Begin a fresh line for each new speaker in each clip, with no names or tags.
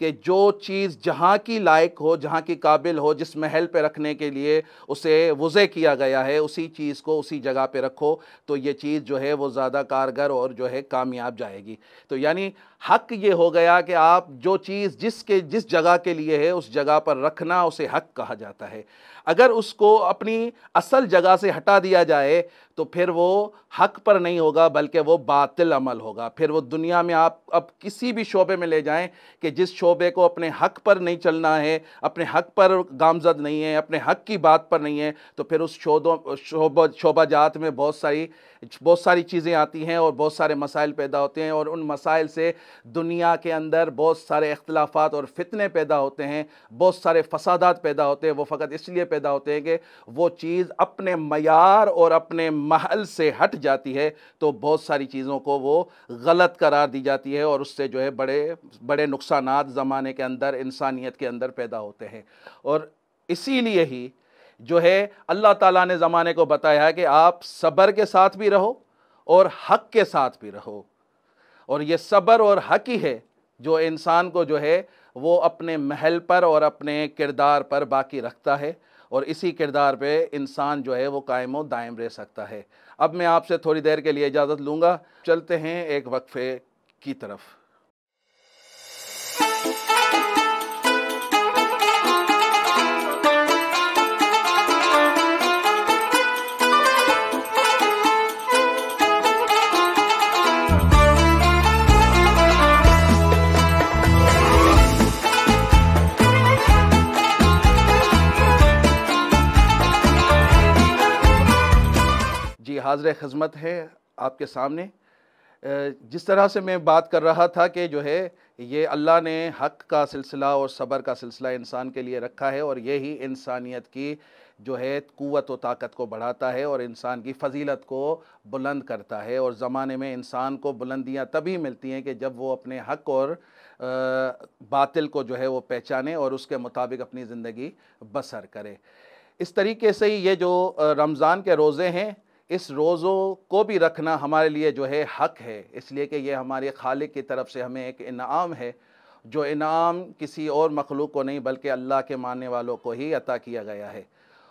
کہ جو چیز جہاں کی لائق ہو، جہاں کی قابل ہو، جس محل پہ رکھنے کے لیے اسے وضع کیا گیا ہے، اسی چیز کو اسی جگہ پہ رکھو تو یہ چیز جو ہے وہ زیادہ کارگر اور جو ہے کامیاب جائے گی۔ تو یعنی حق یہ ہو گیا کہ آپ جو چیز جس جگہ کے لیے ہے اس جگہ پر رکھنا، اسے حق کہا جاتا ہے۔ اگر اس کو اپنی اصل جگہ سے ہٹا دیا جائے تو پھر وہ حق پر نہیں ہوگا بلکہ وہ باطل عمل ہوگا۔ پھر وہ دنیا میں آپ اب کسی بھی شعبے میں لے جائیں کہ جس شعبے کو اپنے حق پر نہیں چلنا ہے، اپنے حق پر گامزد نہیں ہے، اپنے حق کی بات پر نہیں ہے، تو پھر اس شعبہ جات میں بہت ساری چیزیں آتی ہیں اور بہت سارے مسائل پیدا ہوتے ہیں، اور ان مسائل سے دنیا کے اندر بہت سارے اختلافات اور فتنے پیدا ہوتے ہیں، بہت سارے فسادات پیدا ہوتے ہیں۔ وہ فقط اس لیے پیدا ہوتے ہیں کہ وہ چیز اپنے معیار اور اپنے محل سے ہٹ جاتی ہے، تو بہت ساری چیزوں کو وہ غلط قرار دی جاتی ہے، اور اس سے جو ہے بڑے بڑے نقصانات زمانے کے اندر انسانیت کے اندر پیدا ہوتے ہیں۔ اور اسی لیے ہی جو ہے اللہ تعالیٰ نے زمانے کو بتایا ہے کہ آپ صبر کے ساتھ بھی رہو اور حق کے ساتھ بھی رہو، اور یہ صبر اور حق ہی ہے جو انسان کو جو ہے وہ اپنے محل پر اور اپنے کردار پر باقی رکھتا ہے، اور اسی کردار پہ انسان جو ہے وہ قائم و دائم رہ سکتا ہے۔ اب میں آپ سے تھوڑی دیر کے لیے اجازت لوں گا، چلتے ہیں ایک وقفے کی طرف۔ جی حاضر خدمت ہے آپ کے سامنے۔ جس طرح سے میں بات کر رہا تھا کہ جو ہے یہ اللہ نے حق کا سلسلہ اور صبر کا سلسلہ انسان کے لیے رکھا ہے، اور یہی انسانیت کی جو ہے قوت و طاقت کو بڑھاتا ہے اور انسان کی فضیلت کو بلند کرتا ہے۔ اور زمانے میں انسان کو بلندیاں تبھی ملتی ہیں کہ جب وہ اپنے حق اور باطل کو جو ہے وہ پہچانے اور اس کے مطابق اپنی زندگی بسر کرے۔ اس طریقے سے ہی یہ جو رمضان کے روزے ہیں، اس روزوں کو بھی رکھنا ہمارے لیے جو ہے حق ہے، اس لیے کہ یہ ہمارے خالق کی طرف سے ہمیں ایک انعام ہے، جو انعام کسی اور مخلوق کو نہیں بلکہ اللہ کے ماننے والوں کو ہی عطا کیا گیا ہے۔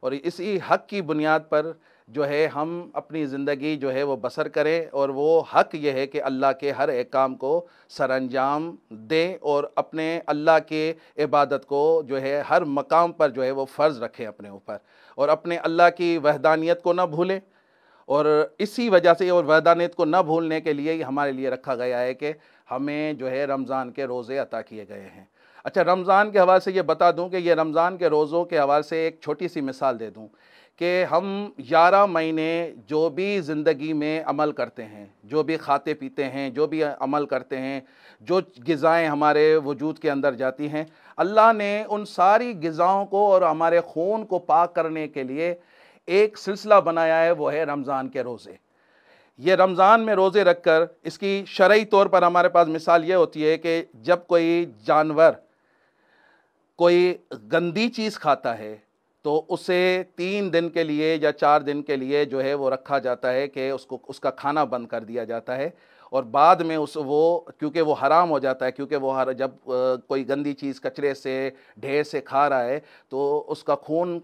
اور اسی حق کی بنیاد پر جو ہے ہم اپنی زندگی جو ہے وہ بسر کریں، اور وہ حق یہ ہے کہ اللہ کے ہر ایک کام کو سر انجام دیں اور اپنے اللہ کے عبادت کو جو ہے ہر مقام پر جو ہے وہ فرض رکھیں اپنے اوپر، اور اپنے اللہ کی وحدانیت کو نہ بھولیں۔ اور اسی وجہ سے اور وحدانیت کو نہ بھولنے کے لیے ہی ہمارے لیے رکھا گیا ہے کہ ہمیں جو ہے رمضان کے روزے عطا کیے گئے ہیں۔ اچھا، رمضان کے حوالے سے یہ بتا دوں کہ یہ رمضان کے روزوں کے حوالے سے ایک چھوٹی سی مثال دے دوں کہ ہم 11 مہینے جو بھی زندگی میں عمل کرتے ہیں، جو بھی کھاتے پیتے ہیں، جو بھی عمل کرتے ہیں، جو غذائیں ہمارے وجود کے اندر جاتی ہیں، اللہ نے ان ساری غذاؤں کو اور ہمارے خون کو پاک کرنے کے لیے ایک سلسلہ بنایا ہے، وہ ہے رمضان کے روزے۔ یہ رمضان میں روزے رکھ کر اس کی شرعی طور پر ہمارے پاس مثال یہ ہوتی ہے کہ جب کوئی جانور کوئی گندی چیز کھاتا ہے تو اسے 3 دن کے لیے یا 4 دن کے لیے جو ہے وہ رکھا جاتا ہے کہ اس کا کھانا بند کر دیا جاتا ہے، اور بعد میں کیونکہ وہ حرام ہو جاتا ہے، کیونکہ وہ جب کوئی گندی چیز کچرے سے ڈھیر سے کھا رہا ہے تو اس کا خون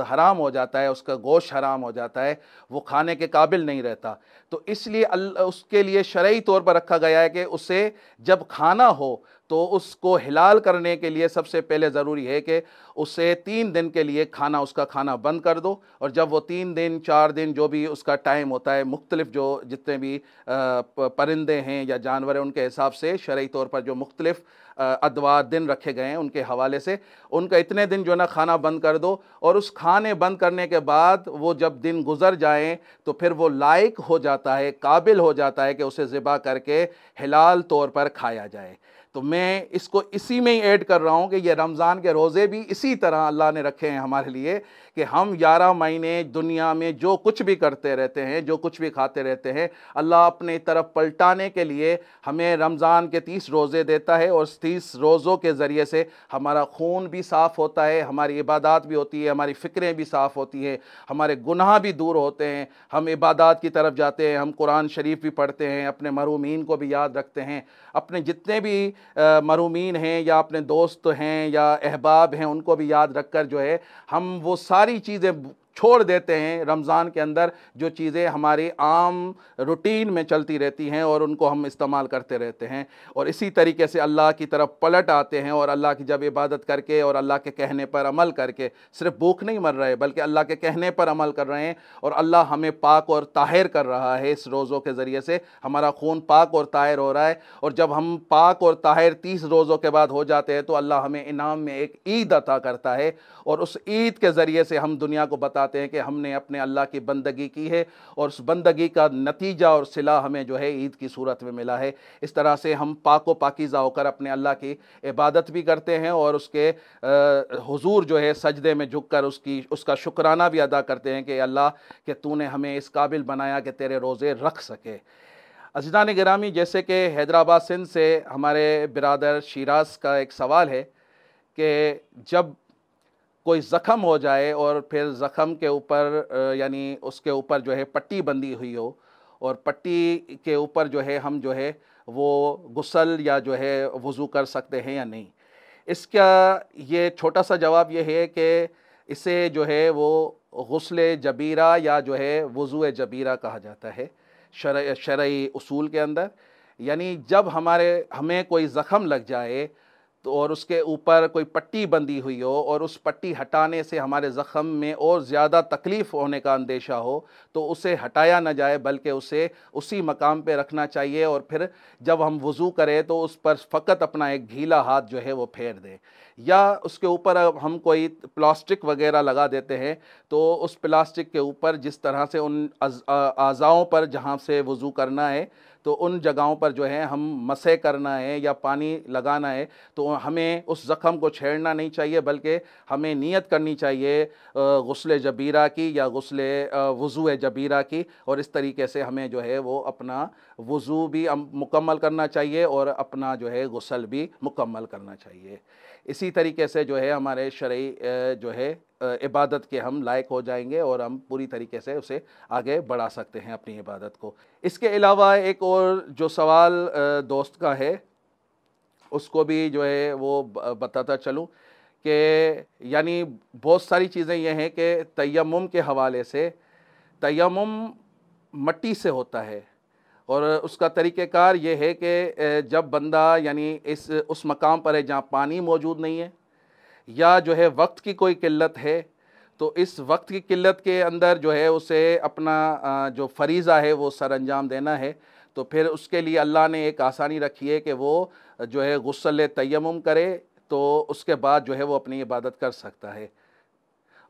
حرام ہو جاتا ہے، اس کا گوشت حرام ہو جاتا ہے، وہ کھانے کے قابل نہیں رہتا۔ تو اس لیے اس کے لیے شرعی طور پر رکھا گیا ہے کہ اسے جب کھانا ہو تو اس کو حلال کرنے کے لیے سب سے پہلے ضروری ہے کہ اسے 3 دن کے لیے اس کا کھانا بند کر دو، اور جب وہ 3 دن 4 دن جو بھی اس کا ٹائم ہوتا ہے، مختلف جتنے بھی پرندے ہیں یا جانور ہیں ان کے حساب سے شرعی طور پر جو مختلف ادوار دن رکھے گئے ہیں ان کے حوالے سے ان کا اتنے دن جو ہے نا کھانا بند کر دو، اور اس کھانے بند کرنے کے بعد وہ جب دن گزر جائیں تو پھر وہ لائق ہو جاتا ہے، قابل ہو جاتا ہے کہ اسے ذبح کر کے حلال طور پر کھایا جائے۔ تو میں اس کو اسی میں ہی ایڈ کر رہا ہوں کہ یہ رمضان کے روزے بھی اسی طرح اللہ نے رکھے ہیں ہمارے لیے کہ ہم 11 مہینے دنیا میں جو کچھ بھی کرتے رہتے ہیں، جو کچھ بھی کھاتے رہتے ہیں، اللہ اپنی طرف پلٹانے کے لیے ہمیں رمضان کے 30 روزے دیتا ہے، اور 30 روزوں کے ذریعے سے ہمارا خون بھی صاف ہوتا ہے، ہماری عبادات بھی ہوتی ہے، ہماری فکریں بھی صاف ہوتی ہیں، ہمارے گناہ بھی دور ہوتے ہیں، ہم عبادات کی طرف جاتے ہیں، ہم قرآن شریف بھی پڑھتے ہیں، اپنے مرحومین کو بھی یاد رکھتے ہیں، اپنے جتنے بھی مرحومین ہیں یا اپنے دوست ہیں یا احباب ہیں ان کو بھی یاد رکھ کر جو ہے ہم وہ ساری چیزیں چھوڑ دیتے ہیں رمضان کے اندر، جو چیزیں ہماری عام روٹین میں چلتی رہتی ہیں اور ان کو ہم استعمال کرتے رہتے ہیں، اور اسی طریقے سے اللہ کی طرف پلٹ آتے ہیں، اور اللہ کی جب عبادت کر کے اور اللہ کے کہنے پر عمل کر کے، صرف بھوک نہیں مر رہے بلکہ اللہ کے کہنے پر عمل کر رہے ہیں، اور اللہ ہمیں پاک اور طاہر کر رہا ہے، اس روزوں کے ذریعے سے ہمارا خون پاک اور طاہر ہو رہا ہے، اور جب ہم پاک اور طاہر 30 روزوں کے بعد ہو جاتے ہیں تو اللہ ہمیں انعام میں ایک عید عطا کرتا ہے، اور اس عید کے ذریعے سے ہم دنیا کو بتاتے ہیں کہ ہم نے اپنے اللہ کی بندگی کی ہے، اور اس بندگی کا نتیجہ اور صلہ ہمیں جو ہے عید کی صورت میں ملا ہے۔ اس طرح سے ہم پاک و پاکیزہ ہو کر اپنے اللہ کی عبادت بھی کرتے ہیں، اور اس کے حضور جو ہے سجدے میں جھک کر اس کا شکرانہ بھی ادا کرتے ہیں کہ اللہ کہ تو نے ہمیں اس قابل بنایا کہ تیرے روزے رکھ سکے۔ عزیزان گرامی، جیسے کہ حیدرآباد سندھ سے ہمارے برادر شیراز کا ایک سوال ہے کہ جب کوئی زخم ہو جائے اور پھر زخم کے اوپر یعنی اس کے اوپر جو ہے پٹی بندھی ہوئی ہو، اور پٹی کے اوپر جو ہے ہم جو ہے وہ غسل یا جو ہے وضو کر سکتے ہیں یا نہیں؟ اس کا یہ چھوٹا سا جواب یہ ہے کہ اسے جو ہے وہ غسل جبیرہ یا جو ہے وضو جبیرہ کہا جاتا ہے شرعی اصول کے اندر، یعنی جب ہمیں کوئی زخم لگ جائے تو اور اس کے اوپر کوئی پٹی بندھی ہوئی ہو، اور اس پٹی ہٹانے سے ہمارے زخم میں اور زیادہ تکلیف ہونے کا اندیشہ ہو، تو اسے ہٹایا نہ جائے بلکہ اسے اسی مقام پہ رکھنا چاہیے، اور پھر جب ہم وضو کریں تو اس پر فقط اپنا ایک گیلا ہاتھ جو ہے وہ پھیر دیں، یا اس کے اوپر ہم کوئی پلاسٹک وغیرہ لگا دیتے ہیں تو اس پلاسٹک کے اوپر جس طرح سے ان اعضاؤں پر جہاں سے وضو کرنا ہے تو ان جگہوں پر جو ہے ہم مسح کرنا ہے یا پانی لگانا ہے، تو ہمیں اس زخم کو چھیڑنا نہیں چاہیے بلکہ ہمیں نیت کرنی چاہیے غسل جبیرہ کی یا غسل وضو جبیرہ کی، اور اس طریقے سے ہمیں جو ہے وہ اپنا وضو بھی مکمل کرنا چاہیے اور اپنا جو ہے غسل بھی مکمل کرنا چاہیے۔ اسی طریقے سے جو ہے ہمارے شرعی جو ہے عبادت کے ہم لائق ہو جائیں گے، اور ہم پوری طریقے سے اسے آگے بڑھا سکتے ہیں اپنی عبادت کو۔ اس کے علاوہ ایک اور جو سوال دوست کا ہے اس کو بھی جو ہے وہ بتاتا چلوں کہ یعنی بہت ساری چیزیں یہ ہیں کہ تیمم کے حوالے سے تیمم مٹی سے ہوتا ہے، اور اس کا طریقہ کار یہ ہے کہ جب بندہ یعنی اس مقام پر ہے جہاں پانی موجود نہیں ہے، یا جو ہے وقت کی کوئی قلت ہے، تو اس وقت کی قلت کے اندر جو ہے اسے اپنا جو فریضہ ہے وہ سر انجام دینا ہے، تو پھر اس کے لیے اللہ نے ایک آسانی رکھی ہے کہ وہ جو ہے غسل تیمم کرے، تو اس کے بعد جو ہے وہ اپنی عبادت کر سکتا ہے،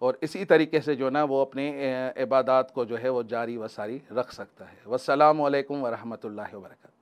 اور اسی طریقے سے جو نا وہ اپنی عبادات کو جو ہے وہ جاری و ساری رکھ سکتا ہے۔ والسلام علیکم ورحمۃ اللہ وبرکاتہ۔